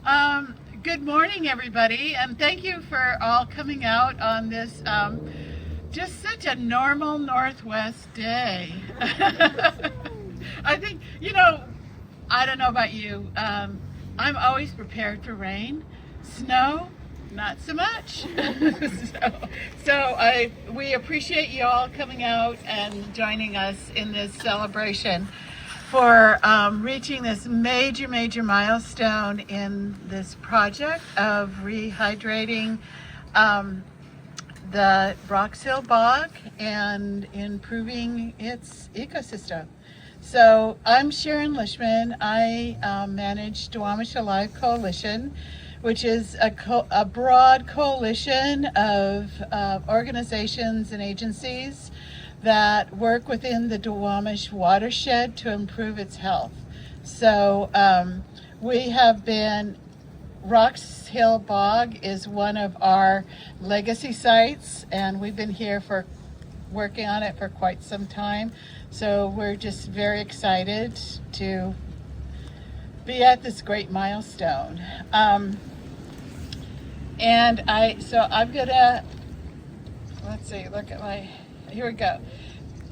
Good morning, everybody, and thank you for all coming out on this just such a normal Northwest day. I think, I don't know about you, I'm always prepared for rain, snow, not so much. We appreciate you all coming out and joining us in this celebration for reaching this major milestone in this project of rehydrating the Roxhill Bog and improving its ecosystem. So I'm Sharon Lishman. I manage Duwamish Alive Coalition, which is a broad coalition of organizations and agencies that work within the Duwamish watershed to improve its health. So we have been, Roxhill Bog is one of our legacy sites, and we've been here for working on it for quite some time. So we're just very excited to be at this great milestone. I'm gonna, let's see, look at my, here we go.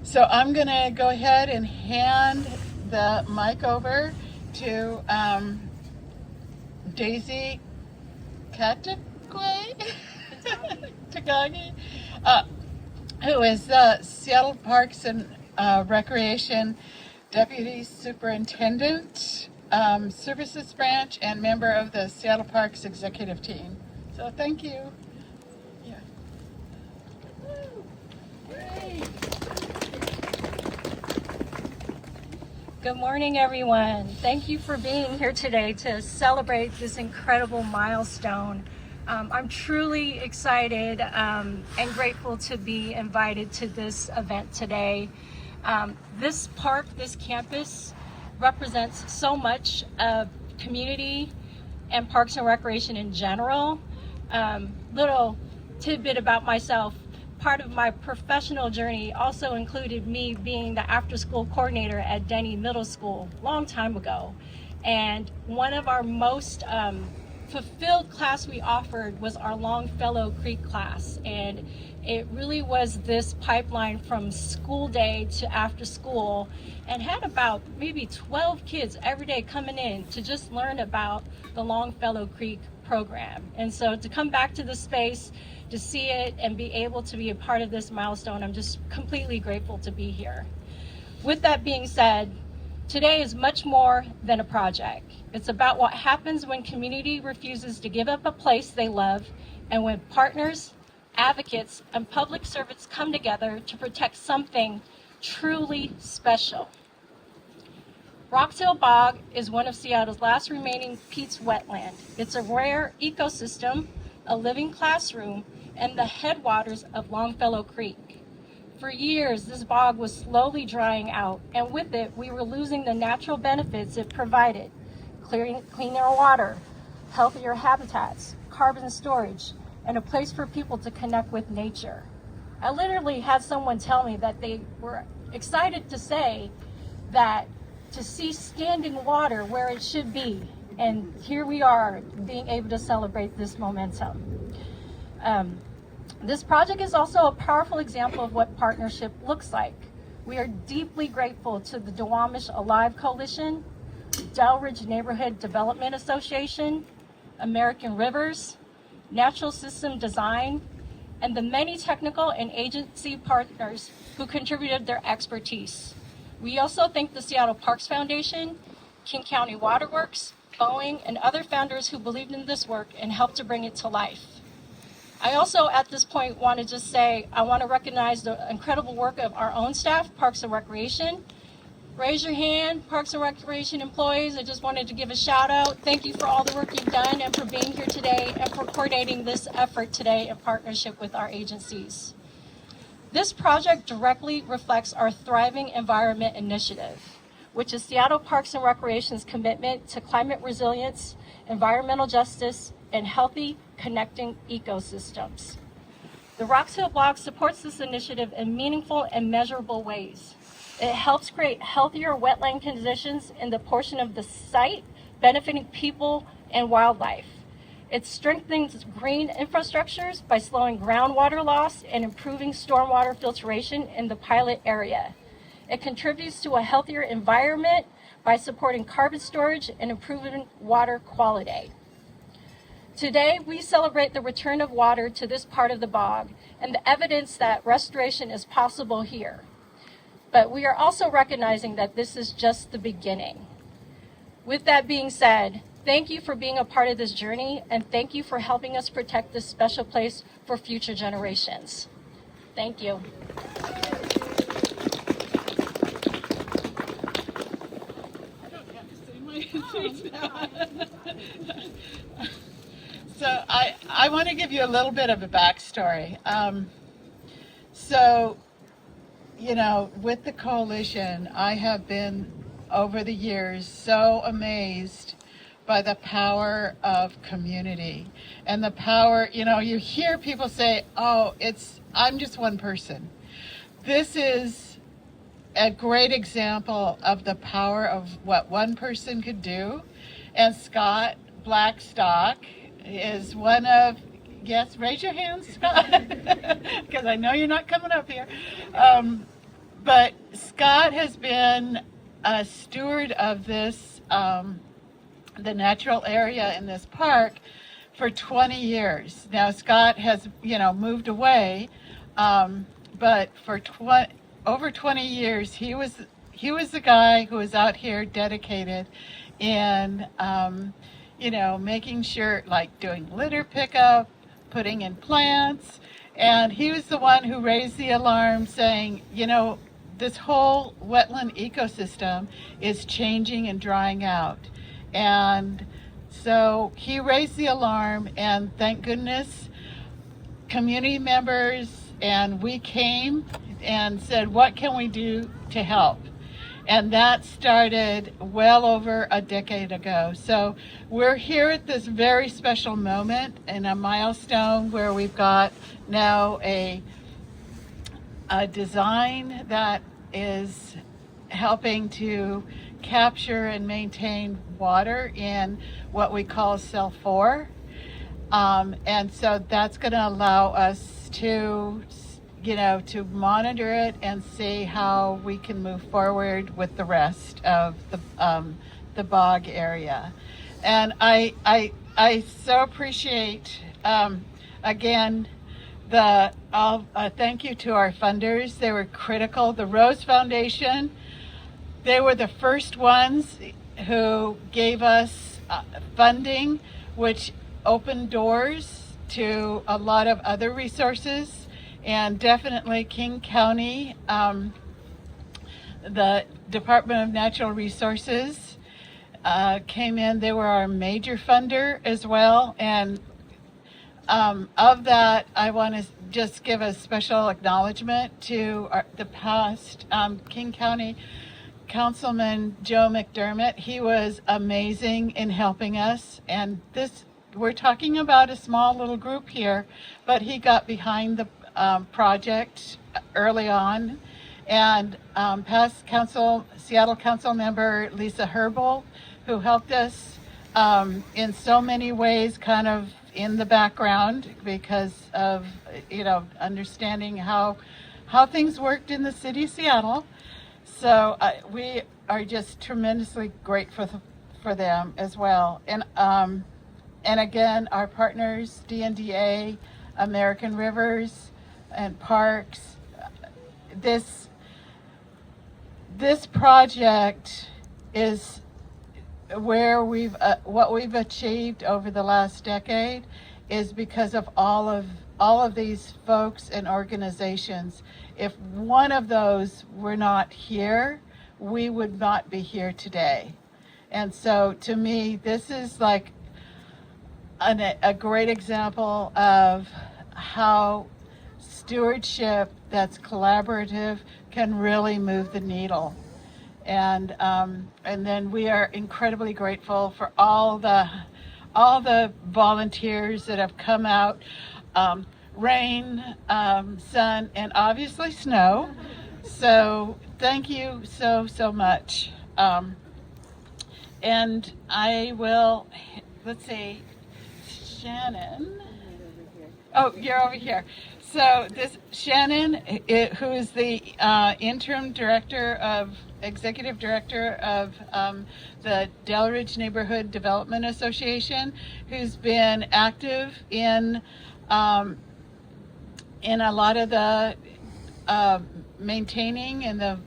So I'm gonna go ahead and hand the mic over to Daisy Katakwe, Tagagi, who is the Seattle Parks and Recreation Deputy Superintendent, Services Branch, and member of the Seattle Parks Executive Team. So thank you. Yeah. Great. Good morning, everyone. Thank you for being here today to celebrate this incredible milestone. I'm truly excited and grateful to be invited to this event today. This park, this campus, represents so much of community and parks and recreation in general. Little tidbit about myself. Part of my professional journey also included me being the after-school coordinator at Denny Middle School a long time ago. And one of our most fulfilled class we offered was our Longfellow Creek class. And it really was this pipeline from school day to after school, and had about maybe 12 kids every day coming in to just learn about the Longfellow Creek program. And so to come back to the space, to see it and be able to be a part of this milestone, I'm just completely grateful to be here. With that being said, today is much more than a project. It's about what happens when community refuses to give up a place they love, and when partners, advocates, and public servants come together to protect something truly special. Roxhill Bog is one of Seattle's last remaining peat wetland. It's a rare ecosystem, a living classroom, and the headwaters of Longfellow Creek. For years, this bog was slowly drying out, and with it, we were losing the natural benefits it provided: cleaner water, healthier habitats, carbon storage, and a place for people to connect with nature. I literally had someone tell me that they were excited to say that to see standing water where it should be, and here we are being able to celebrate this momentum. This project is also a powerful example of what partnership looks like. We are deeply grateful to the Duwamish Alive Coalition, Delridge Neighborhood Development Association, American Rivers, Natural System Design, and the many technical and agency partners who contributed their expertise. We also thank the Seattle Parks Foundation, King County Waterworks, Boeing, and other founders who believed in this work and helped to bring it to life. I also, at this point, want to just say, I want to recognize the incredible work of our own staff, Parks and Recreation. Raise your hand, Parks and Recreation employees. I just wanted to give a shout out. Thank you for all the work you've done and for being here today and for coordinating this effort today in partnership with our agencies. This project directly reflects our Thriving Environment Initiative, which is Seattle Parks and Recreation's commitment to climate resilience, environmental justice, and healthy, connecting ecosystems. The Roxhill Bog supports this initiative in meaningful and measurable ways. It helps create healthier wetland conditions in the portion of the site, benefiting people and wildlife. It strengthens green infrastructures by slowing groundwater loss and improving stormwater filtration in the pilot area. It contributes to a healthier environment by supporting carbon storage and improving water quality. Today, we celebrate the return of water to this part of the bog and the evidence that restoration is possible here. But we are also recognizing that this is just the beginning. With that being said, thank you for being a part of this journey, and thank you for helping us protect this special place for future generations. Thank you. So I want to give you a little bit of a backstory. So, you know, with the coalition, I have been over the years so amazed by the power of community and the power, you know, you hear people say, oh, I'm just one person. This is a great example of the power of what one person could do. And Scott Blackstock is one of, yes, raise your hands, Scott, because I know you're not coming up here. But Scott has been a steward of this, the natural area in this park for 20 years. Now Scott has, you know, moved away, but for over 20 years, he was the guy who was out here dedicated in, you know, making sure, like doing litter pickup, putting in plants, and he was the one who raised the alarm saying, you know, this whole wetland ecosystem is changing and drying out. And so he raised the alarm, and thank goodness community members and we came and said, what can we do to help? And that started well over a decade ago. So we're here at this very special moment in a milestone where we've got now a design that is helping to capture and maintain water in what we call cell 4. And so that's going to allow us to, you know, to monitor it and see how we can move forward with the rest of the bog area. And I so appreciate, again, thank you to our funders. They were critical. The Rose Foundation, they were the first ones who gave us funding, which opened doors to a lot of other resources, and definitely King County, the Department of Natural Resources came in. They were our major funder as well, and of that, I want to just give a special acknowledgement to the past King County Councilman Joe McDermott. He was amazing in helping us, and we're talking about a small little group here, but he got behind the project early on. And past Seattle Council member Lisa Herbal, who helped us in so many ways, kind of in the background because of, you know, understanding how things worked in the city of Seattle. So we are just tremendously grateful for them as well. And again, our partners, DNDA, American Rivers and Parks, this project is where what we've achieved over the last decade is because of all of these folks and organizations. If one of those were not here, we would not be here today. And so to me, this is like a great example of how stewardship that's collaborative can really move the needle. And then we are incredibly grateful for all the volunteers that have come out, rain, sun, and obviously snow. So thank you so much. And I will let's see, Shannon. Oh, you're over here. So this Shannon, who is the interim director of, executive director of the Delridge Neighborhood Development Association, who's been active in a lot of the maintaining and the,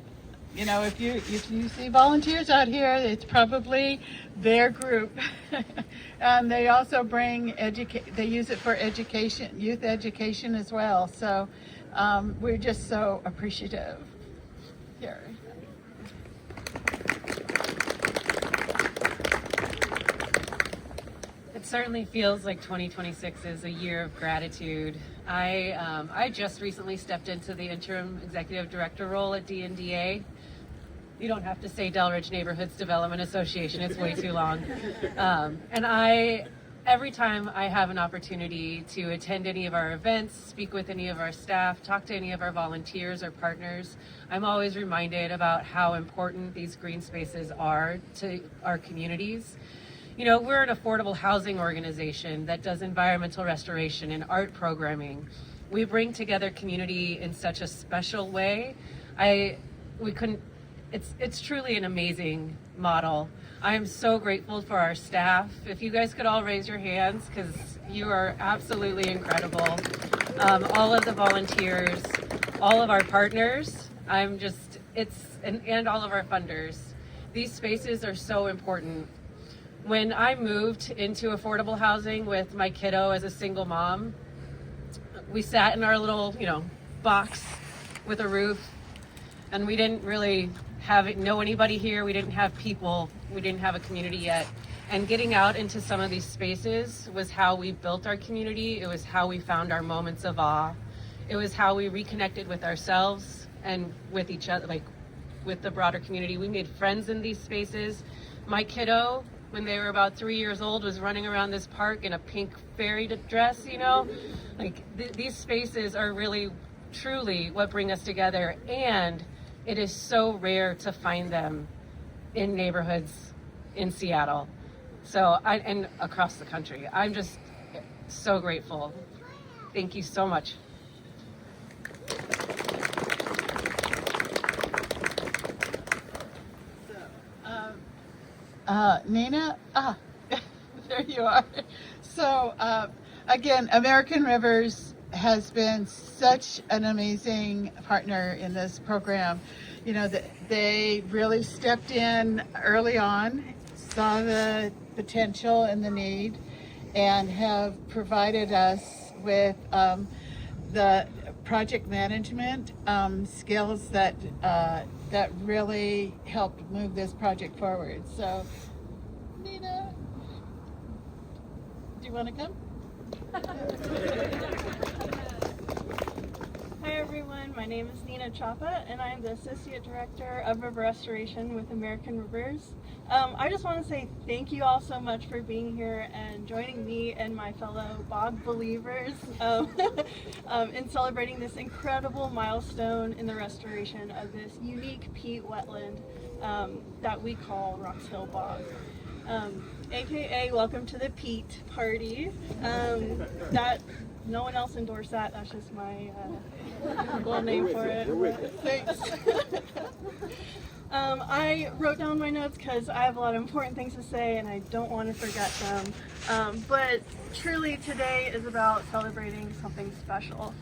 you know, if you see volunteers out here, it's probably their group. And they also bring they use it for education, youth education as well. So we're just so appreciative. Here. It certainly feels like 2026 is a year of gratitude. I just recently stepped into the interim executive director role at DNDA. You don't have to say Delridge Neighborhoods Development Association, it's way too long. And every time I have an opportunity to attend any of our events, speak with any of our staff, talk to any of our volunteers or partners, I'm always reminded about how important these green spaces are to our communities. You know, we're an affordable housing organization that does environmental restoration and art programming. We bring together community in such a special way. It's truly an amazing model. I am so grateful for our staff. If you guys could all raise your hands, because you are absolutely incredible. All of the volunteers, all of our partners, and all of our funders. These spaces are so important. When I moved into affordable housing with my kiddo as a single mom, we sat in our little, box with a roof, and we didn't really know anybody here. We didn't have people. We didn't have a community yet. And getting out into some of these spaces was how we built our community. It was how we found our moments of awe. It was how we reconnected with ourselves and with each other, like with the broader community. We made friends in these spaces. My kiddo, when they were about 3 years old, was running around this park in a pink fairy dress, these spaces are really, truly what bring us together. And it is so rare to find them in neighborhoods in Seattle. And across the country. I'm just so grateful. Thank you so much. Nina, there you are. So again, American Rivers has been such an amazing partner in this program. They really stepped in early on, saw the potential and the need, and have provided us with the project management skills that really helped move this project forward. So, Nina, do you want to come? Hi everyone, my name is Nina Chapa and I'm the Associate Director of River Restoration with American Rivers. I just want to say thank you all so much for being here and joining me and my fellow bog believers in celebrating this incredible milestone in the restoration of this unique peat wetland that we call Roxhill Bog. AKA welcome to the peat party. That no one else endorsed that. That's just my little name for it. Thanks. I wrote down my notes because I have a lot of important things to say and I don't want to forget them. But truly today is about celebrating something special.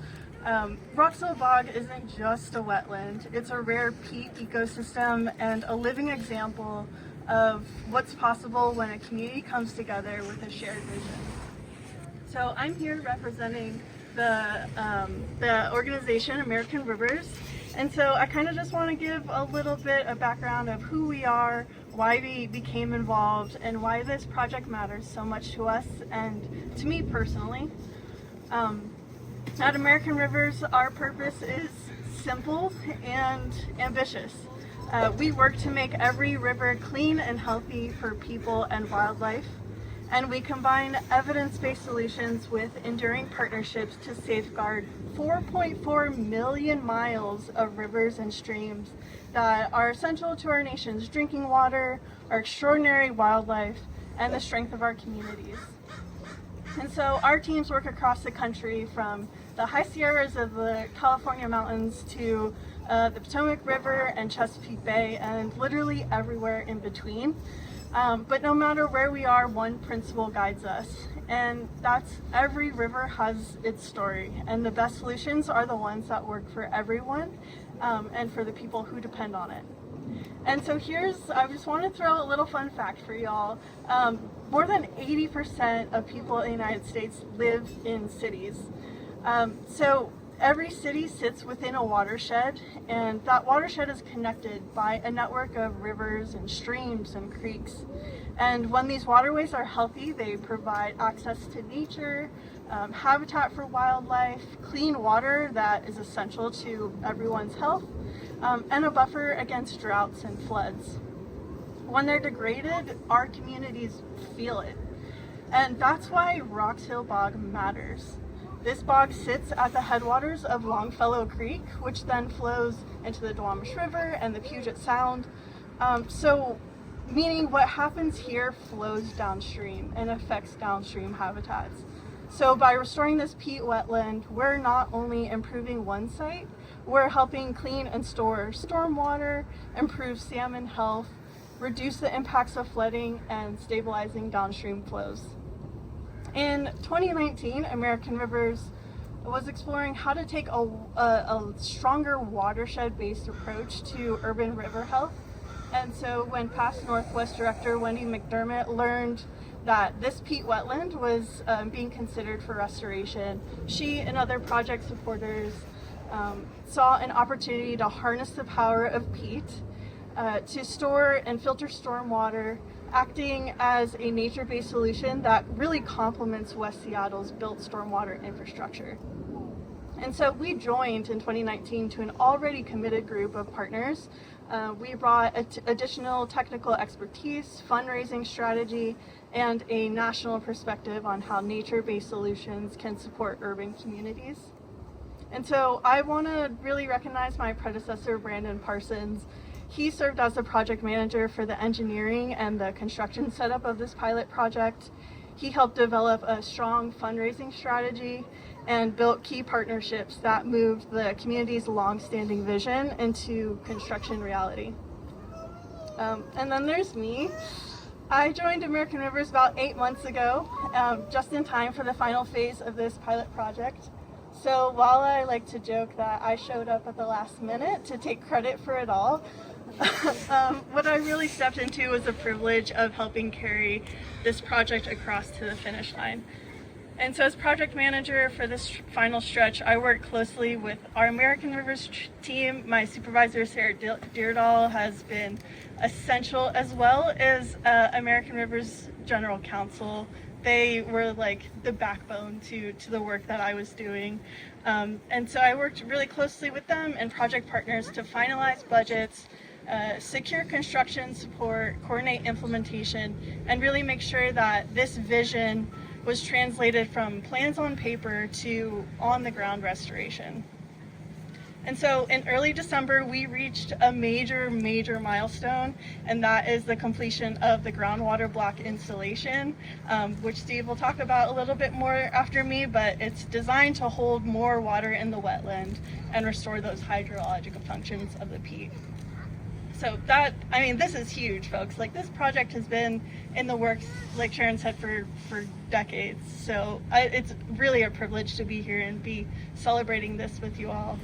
Roxhill Bog isn't just a wetland. It's a rare peat ecosystem and a living example of what's possible when a community comes together with a shared vision. So I'm here representing the organization American Rivers, and so I kind of just want to give a little bit of background of who we are, why we became involved, and why this project matters so much to us and to me personally. At American Rivers, our purpose is simple and ambitious. We work to make every river clean and healthy for people and wildlife. And we combine evidence-based solutions with enduring partnerships to safeguard 4.4 million miles of rivers and streams that are essential to our nation's drinking water, our extraordinary wildlife, and the strength of our communities. And so our teams work across the country, from the high Sierras of the California mountains to the Potomac River and Chesapeake Bay, and literally everywhere in between. But no matter where we are, one principle guides us, and that's every river has its story, and the best solutions are the ones that work for everyone and for the people who depend on it. And so I just want to throw a little fun fact for y'all. More than 80% of people in the United States live in cities. So every city sits within a watershed, and that watershed is connected by a network of rivers and streams and creeks. And when these waterways are healthy, they provide access to nature, habitat for wildlife, clean water that is essential to everyone's health, and a buffer against droughts and floods. When they're degraded, our communities feel it. And that's why Roxhill Bog matters. This bog sits at the headwaters of Longfellow Creek, which then flows into the Duwamish River and the Puget Sound. Meaning what happens here flows downstream and affects downstream habitats. So by restoring this peat wetland, we're not only improving one site, we're helping clean and store stormwater, improve salmon health, reduce the impacts of flooding, and stabilizing downstream flows. In 2019, American Rivers was exploring how to take a stronger watershed-based approach to urban river health. And so when past Northwest Director Wendy McDermott learned that this peat wetland was being considered for restoration, she and other project supporters saw an opportunity to harness the power of peat to store and filter stormwater, acting as a nature-based solution that really complements West Seattle's built stormwater infrastructure. And so we joined in 2019 to an already committed group of partners. We brought additional technical expertise, fundraising strategy, and a national perspective on how nature-based solutions can support urban communities. And so I want to really recognize my predecessor, Brandon Parsons. He served as the project manager for the engineering and the construction setup of this pilot project. He helped develop a strong fundraising strategy and built key partnerships that moved the community's long-standing vision into construction reality. And then there's me. I joined American Rivers about 8 months ago, just in time for the final phase of this pilot project. So while I like to joke that I showed up at the last minute to take credit for it all, what I really stepped into was the privilege of helping carry this project across to the finish line. And so as project manager for this final stretch, I work closely with our American Rivers team. My supervisor, Sarah Deardahl, has been essential, as well as American Rivers General Counsel. They were like the backbone to the work that I was doing. And so I worked really closely with them and project partners to finalize budgets, secure construction support, coordinate implementation, and really make sure that this vision was translated from plans on paper to on-the-ground restoration. And so in early December, we reached a major milestone, and that is the completion of the groundwater block installation, which Steve will talk about a little bit more after me, but it's designed to hold more water in the wetland and restore those hydrological functions of the peat. So this is huge, folks. Like, this project has been in the works, like Sharon said, for decades. So it's really a privilege to be here and be celebrating this with you all.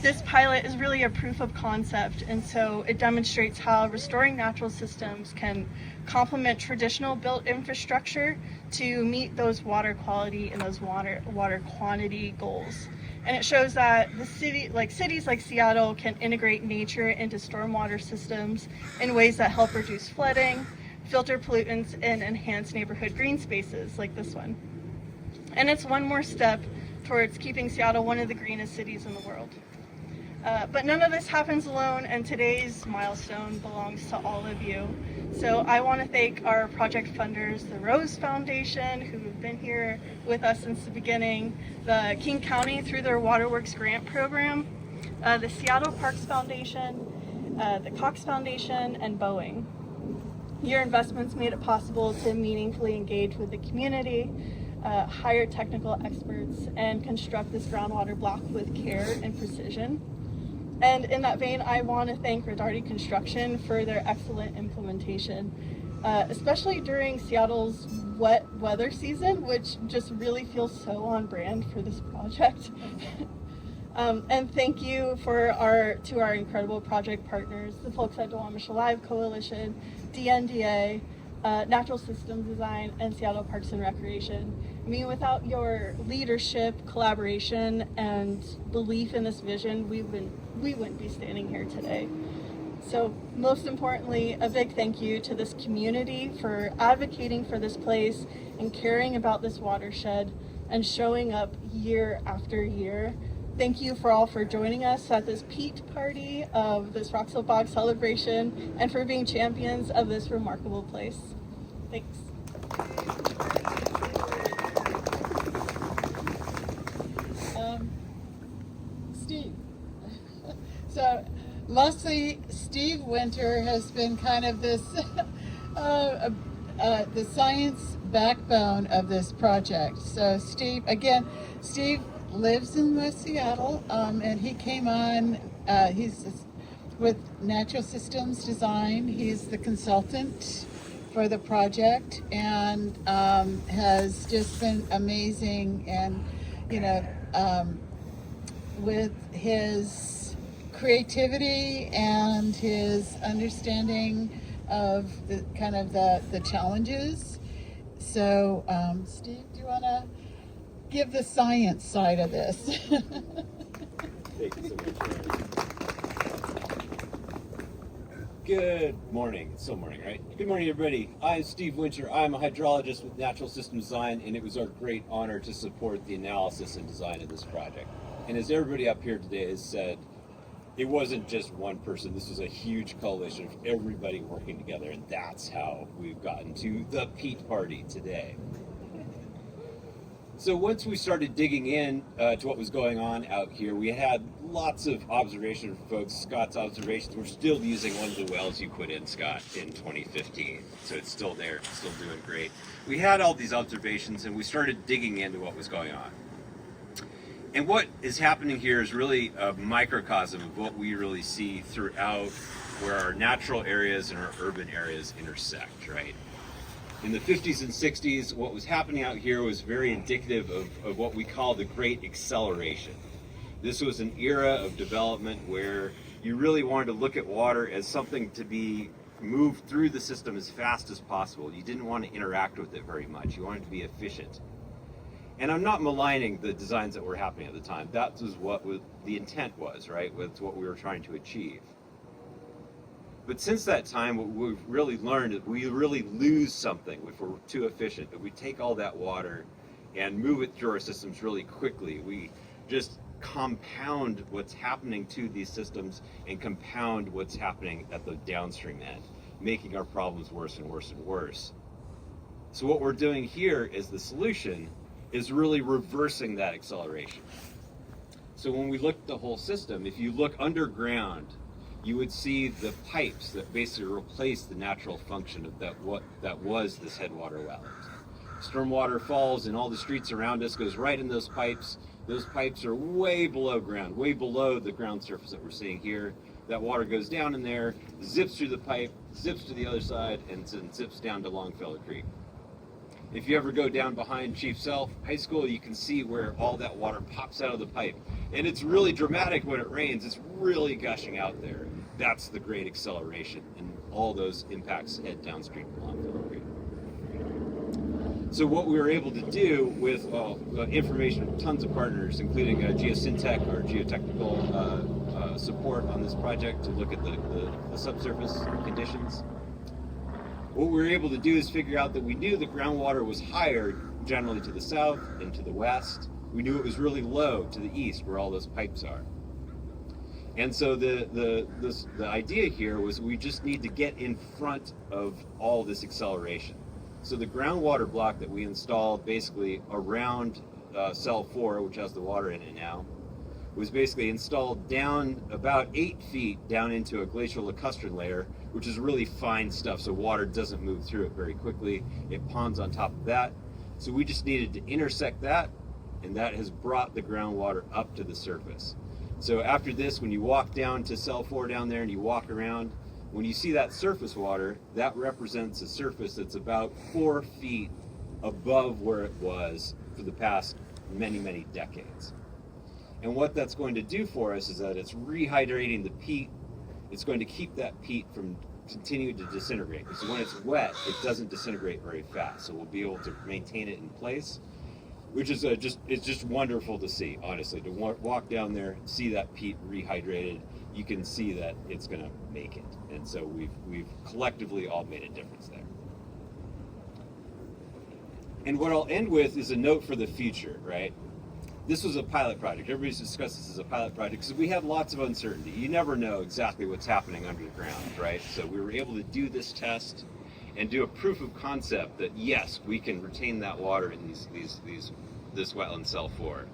This pilot is really a proof of concept, and so it demonstrates how restoring natural systems can complement traditional built infrastructure to meet those water quality and those water quantity goals. And it shows that cities like Seattle can integrate nature into stormwater systems in ways that help reduce flooding, filter pollutants, and enhance neighborhood green spaces like this one. And it's one more step towards keeping Seattle one of the greenest cities in the world. But none of this happens alone, and today's milestone belongs to all of you. So I want to thank our project funders, the Rose Foundation, who have been here with us since the beginning, the King County through their Waterworks grant program, the Seattle Parks Foundation, the Cox Foundation, and Boeing. Your investments made it possible to meaningfully engage with the community, hire technical experts, and construct this groundwater block with care and precision. And in that vein, I want to thank Redarty Construction for their excellent implementation, especially during Seattle's wet weather season, which just really feels so on brand for this project. And thank you to our incredible project partners, the folks at Duwamish Alive Coalition, DNDA, Natural Systems Design, and Seattle Parks and Recreation. I mean, without your leadership, collaboration, and belief in this vision, we wouldn't be standing here today. So most importantly, a big thank you to this community for advocating for this place and caring about this watershed and showing up year after year. Thank you for joining us at this peat party of this Roxhill Bog Celebration and for being champions of this remarkable place. Thanks. Steve. So mostly Steve Winter has been kind of this, the science backbone of this project. So Steve lives in West Seattle, and he came on, he's with Natural Systems Design. He's the consultant for the project and has just been amazing, and with his creativity and his understanding of the challenges. So Steve, do you want to give the science side of this? Thank you so much. Good morning. It's still morning, right? Good morning, everybody. I'm Steve Winter. I'm a hydrologist with Natural Systems Design, and it was our great honor to support the analysis and design of this project. And as everybody up here today has said, it wasn't just one person. This was a huge coalition of everybody working together, and that's how we've gotten to the peat party today. So once we started digging in to what was going on out here, we had lots of observations from folks. Scott's observations, we're still using one of the wells you put in, Scott, in 2015. So it's still there, still doing great. We had all these observations and we started digging into what was going on. And what is happening here is really a microcosm of what we really see throughout where our natural areas and our urban areas intersect, right? In the 50s and 60s, what was happening out here was very indicative of what we call the Great Acceleration. This was an era of development where you really wanted to look at water as something to be moved through the system as fast as possible. You didn't want to interact with it very much. You wanted to be efficient. And I'm not maligning the designs that were happening at the time. That was what the intent was, right? That's what we were trying to achieve. But since that time, what we've really learned is we really lose something if we're too efficient. If we take all that water and move it through our systems really quickly, we just compound what's happening to these systems and compound what's happening at the downstream end, making our problems worse and worse and worse. So what we're doing here is the solution is really reversing that acceleration. So when we look at the whole system, if you look underground, you would see the pipes that basically replace the natural function of that was this headwater wetland. Stormwater falls and all the streets around us goes right in those pipes. Those pipes are way below ground, way below the ground surface that we're seeing here. That water goes down in there, zips through the pipe, zips to the other side, and zips down to Longfellow Creek. If you ever go down behind Chief Sealth High School, you can see where all that water pops out of the pipe. And it's really dramatic when it rains. It's really gushing out there. That's the Great Acceleration, and all those impacts head downstream to Longfellow Creek. So what we were able to do with information from tons of partners, including Geosyntec, our geotechnical support on this project to look at the subsurface conditions, what we were able to do is figure out that we knew the groundwater was higher generally to the south and to the west. We knew it was really low to the east where all those pipes are. And so the idea here was we just need to get in front of all this acceleration. So the groundwater block that we installed basically around cell 4, which has the water in it now, was basically installed down about 8 feet down into a glacial lacustrine layer which is really fine stuff, so water doesn't move through it very quickly. It ponds on top of that. So we just needed to intersect that, and that has brought the groundwater up to the surface. So after this, when you walk down to cell 4 down there and you walk around, when you see that surface water, that represents a surface that's about 4 feet above where it was for the past many, many decades. And what that's going to do for us is that it's rehydrating the peat. It's going to keep that peat from continuing to disintegrate. Because when it's wet, it doesn't disintegrate very fast. So we'll be able to maintain it in place, which is it's just wonderful to see, honestly. To walk down there, see that peat rehydrated, you can see that it's going to make it. And so we've collectively all made a difference there. And what I'll end with is a note for the future, right? This was a pilot project. Everybody's discussed this as a pilot project because we have lots of uncertainty. You never know exactly what's happening under the ground, right? So we were able to do this test and do a proof of concept that yes, we can retain that water in this wetland cell 4.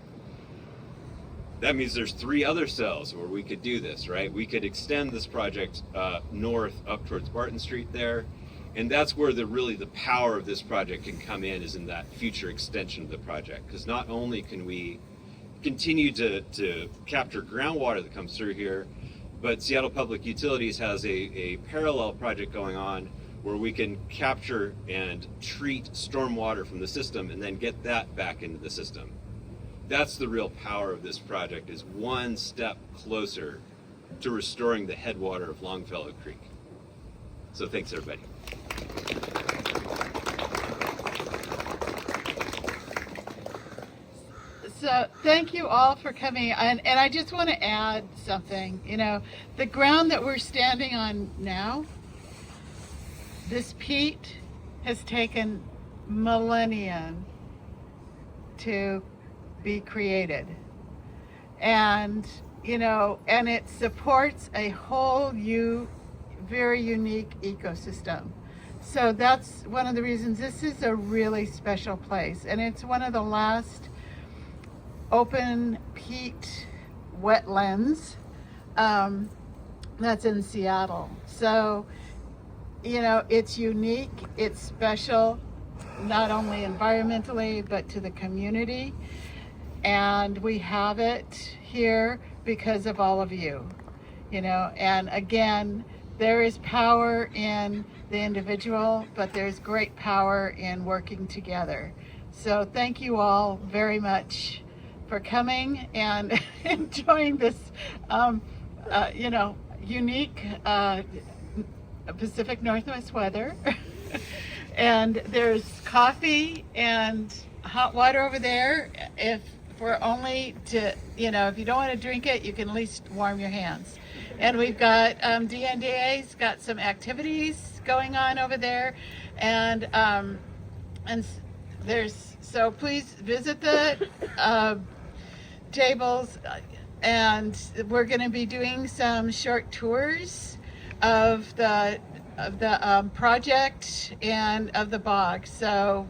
That means there's 3 other cells where we could do this, right? We could extend this project north up towards Barton Street there. And that's where really the power of this project can come in, is in that future extension of the project. Because not only can we continue to capture groundwater that comes through here, but Seattle Public Utilities has a parallel project going on where we can capture and treat stormwater from the system and then get that back into the system. That's the real power of this project, is one step closer to restoring the headwater of Longfellow Creek. So thanks, everybody. So thank you all for coming, and I just want to add something. You know, the ground that we're standing on now, this peat has taken millennia to be created, and you know, and it supports a whole very unique ecosystem. So that's one of the reasons this is a really special place, and it's one of the last open peat wetlands that's in Seattle. So, you know, it's unique, it's special, not only environmentally, but to the community. And we have it here because of all of you, you know, and again, there is power in the individual, but there's great power in working together. So thank you all very much for coming and enjoying this, you know, unique Pacific Northwest weather. And there's coffee and hot water over there. If we're only to, you know, if you don't want to drink it, you can at least warm your hands. And we've got DNDA's got some activities going on over there, and there's, so please visit the tables, and we're going to be doing some short tours of the project and of the bog. So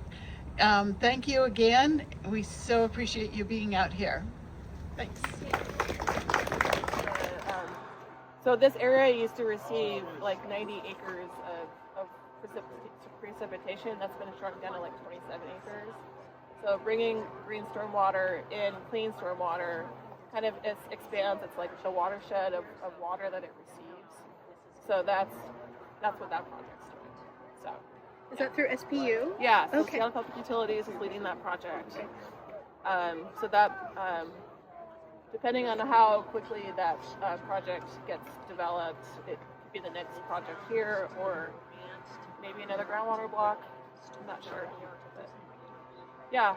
thank you again. We so appreciate you being out here. Thanks. So this area used to receive like 90 acres of precipitation. That's been shrunk down to like 27 acres. So bringing green stormwater in, clean stormwater, kind of expands. It's like the watershed of water that it receives. So that's what that project's doing. So is that through SPU? Yeah. So okay. Seattle Public Utilities is leading that project. So that. Depending on how quickly that project gets developed, it could be the next project here, or maybe another groundwater block. I'm not sure. But yeah,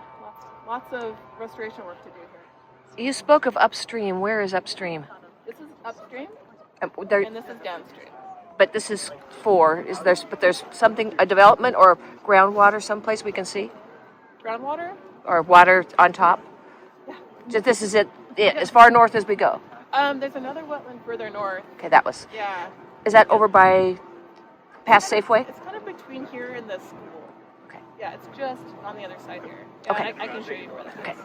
lots of restoration work to do here. You spoke of upstream. Where is upstream? This is upstream, And this is downstream. but this is 4. But there's something, a development or groundwater someplace we can see? Groundwater? Or water on top? Yeah. Just this is it, as far north as we go. There's another wetland further north. Okay, that was. Yeah. Is that over by past Safeway? It's kind of between here and the school. Okay. Yeah, it's just on the other side here. Yeah, Okay. I can show you where that is. Okay.